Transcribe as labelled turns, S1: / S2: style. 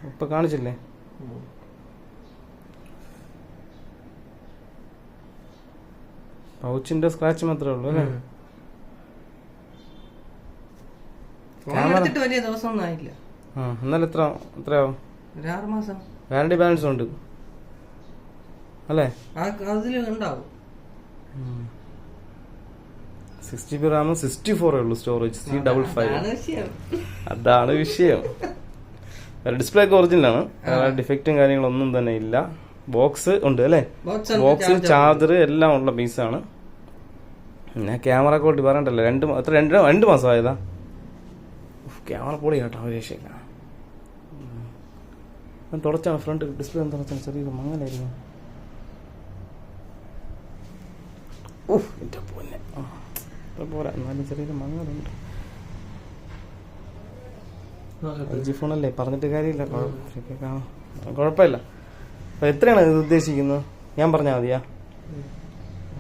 S1: ഇപ്പൊ കാണിച്ചില്ലേ? പൗച്ചിന്റെ സ്ക്രാച്ച് മാത്രമേ ഉള്ളൂ അല്ലേ?
S2: വലിയ ദിവസമൊന്നും ആയില്ല.
S1: എന്നാലും എത്രയാവും?
S2: 6 മാസം
S1: വാറണ്ടി ബാലൻസ് ഉണ്ട് അല്ലേ?
S2: അതില് ഉണ്ടാവും.
S1: 6GB റാമും 64 ഉള്ളൂ സ്റ്റോറേജ്. 355. അതാണ് വിഷയം. ഡിസ്പ്ലേ ഒക്കെ ഒറിജിനലാണ്, ഡിഫക്റ്റും കാര്യങ്ങളൊന്നും തന്നെ ഇല്ല. ബോക്സ് ഉണ്ട് അല്ലേ? ബോക്സ് ചാർജർ എല്ലാം ഉള്ള പീസാണ്. പിന്നെ ക്യാമറ ക്വാളിറ്റി പറയണ്ടല്ലോ. 2 മാസം ആയതാ. ക്യാമറ പൊളി കേട്ടോ, രക്ഷയില്ല. തുടച്ചാണ് ഫ്രണ്ട് ഡിസ്പ്ലേ തുടച്ചാണ്, ചെറിയൊരു മങ്ങലായിരുന്നു. എന്റെ പൊന്നെ പോരാ, എന്നാലും ചെറിയൊരു മങ്ങലുണ്ട്. LG ഫോണല്ലേ, പറഞ്ഞിട്ട് കാര്യമില്ല. കുഴപ്പമില്ല. അപ്പൊ എത്രയാണ് ഇത് ഉദ്ദേശിക്കുന്നത്? ഞാൻ പറഞ്ഞാൽ മതിയാ?